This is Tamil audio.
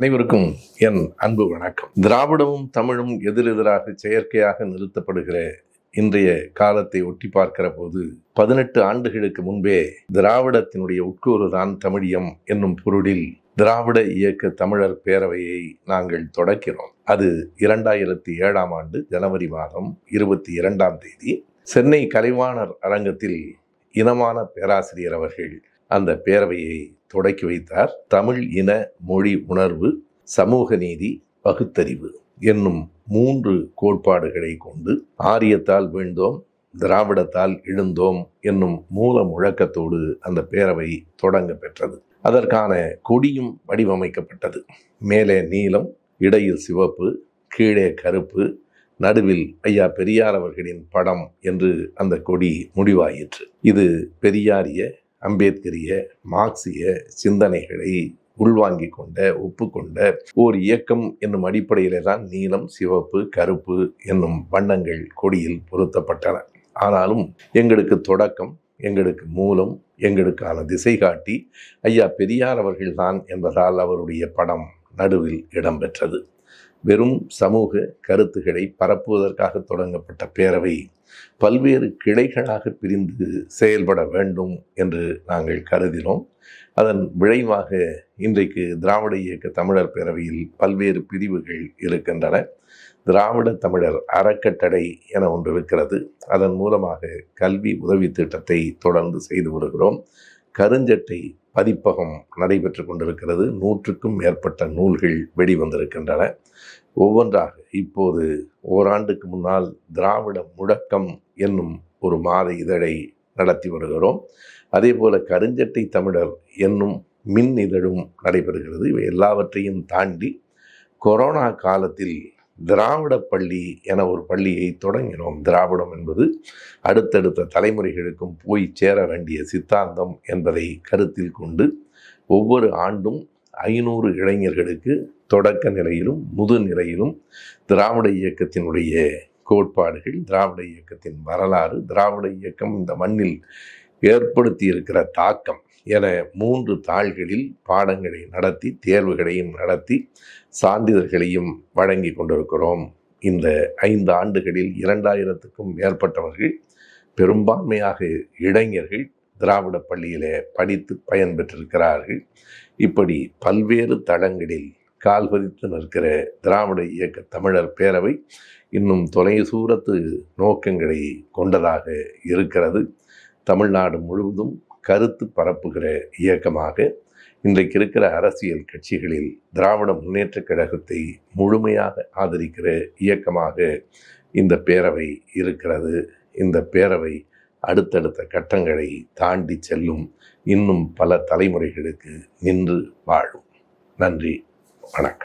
அனைவருக்கும் என் அன்பு வணக்கம். திராவிடமும் தமிழும் எதிரெதிராக செயற்கையாக நிறுத்தப்படுகிற இன்றைய காலத்தை ஒட்டி பார்க்கிற போது 18 ஆண்டுகளுக்கு முன்பே திராவிடத்தினுடைய உட்கூறுதான் தமிழியம் என்னும் பொருளில் திராவிட இயக்க தமிழர் பேரவையை நாங்கள் தொடக்கிறோம். அது 2007 ஆண்டு ஜனவரி மாதம் 22ஆம் தேதி சென்னை கலைவாணர் அரங்கத்தில் இனமான பேராசிரியர் அவர்கள் அந்த பேரவையை தொடக்கி வைத்தார். தமிழ் இன மொழி உணர்வு, சமூக நீதி, பகுத்தறிவு என்னும் 3 கோட்பாடுகளை கொண்டு ஆரியத்தால் வீழ்ந்தோம், திராவிடத்தால் எழுந்தோம் என்னும் மூல முழக்கத்தோடு அந்த பேரவை தொடங்க பெற்றது. அதற்கான கொடியும் வடிவமைக்கப்பட்டது. மேலே நீலம், இடையில் சிவப்பு, கீழே கருப்பு, நடுவில் ஐயா பெரியார் அவர்களின் படம் என்று அந்த கொடி முடிவாயிற்று. இது பெரியாரிய, அம்பேத்கரிய, மார்க்சிய சிந்தனைகளை உள்வாங்கி கொண்ட, ஒப்புக்கொண்ட ஓர் இயக்கம் என்னும் அடிப்படையிலே தான் நீலம், சிவப்பு, கருப்பு என்னும் வண்ணங்கள் கொடியில் பொருத்தப்பட்டன. ஆனாலும் எங்களுக்கு தொடக்கம், எங்களுக்கு மூலம், எங்களுக்கான திசை காட்டி ஐயா பெரியார் அவர்கள்தான் என்பதால் அவருடைய படம் நடுவில் இடம்பெற்றது. வெறும் சமூக கருத்துக்களை பரப்புவதற்காக தொடங்கப்பட்ட பேரவை பல்வேறு கிளைகளாக பிரிந்து செயல்பட வேண்டும் என்று நாங்கள் கருதினோம். அதன் விளைவாக இன்றைக்கு திராவிட இயக்க தமிழர் பேரவையில் பல்வேறு பிரிவுகள் இருக்கின்றன. திராவிட தமிழர் அறக்கட்டளை என ஒன்று இருக்கிறது. அதன் மூலமாக கல்வி உதவி திட்டத்தை தொடர்ந்து செய்து வருகிறோம். கருஞ்சட்டை பதிப்பகம் நடைபெற்று கொண்டிருக்கிறது. 100க்கும் மேற்பட்ட நூல்கள் வெளிவந்திருக்கின்றன. ஒவ்வொன்றாக இப்போது ஓராண்டுக்கு முன்னால் திராவிட முழக்கம் என்னும் ஒரு மாத இதழை நடத்தி வருகிறோம். அதே போல கருஞ்சட்டை தமிழர் என்னும் மின் இதழும் நடைபெறுகிறது. இவை எல்லாவற்றையும் தாண்டி கொரோனா காலத்தில் திராவிட பள்ளி என ஒரு பள்ளியை தொடங்கினோம். திராவிடம் என்பது அடுத்தடுத்த தலைமுறைகளுக்கும் போய் சேர வேண்டிய சித்தாந்தம் என்பதை கருத்தில் கொண்டு ஒவ்வொரு ஆண்டும் 500 இளைஞர்களுக்கு தொடக்க நிலையிலும் முதுநிலையிலும் திராவிட இயக்கத்தினுடைய கோட்பாடுகள், திராவிட இயக்கத்தின் வரலாறு, திராவிட இயக்கம் இந்த மண்ணில் ஏற்படுத்தி இருக்கிற தாக்கம் என 3 தாள்களில் பாடங்களை நடத்தி, தேர்வுகளையும் நடத்தி, சான்றிதழ்களையும் வழங்கி கொண்டிருக்கிறோம். இந்த 5 ஆண்டுகளில் 2000க்கும் மேற்பட்டவர்கள், பெரும்பான்மையாக இளைஞர்கள் திராவிட பள்ளியிலே படித்து பயன்பெற்றிருக்கிறார்கள். இப்படி பல்வேறு தளங்களில் கால்பதித்து நிற்கிற திராவிட இயக்க தமிழர் பேரவை இன்னும் தொலைதூரத்து நோக்கங்களை கொண்டதாக இருக்கிறது. தமிழ்நாடு முழுவதும் கருத்து பரப்புகிற இயக்கமாக இன்றைக்கு இருக்கிற அரசியல் கட்சிகளில் திராவிட முன்னேற்றக் கழகத்தை முழுமையாக ஆதரிக்கிற இயக்கமாக இந்த பேரவை இருக்கிறது. இந்த பேரவை அடுத்தடுத்த கட்டங்களை தாண்டி செல்லும். இன்னும் பல தலைமுறைகளுக்கு நின்று வாழும். நன்றி, வணக்கம்.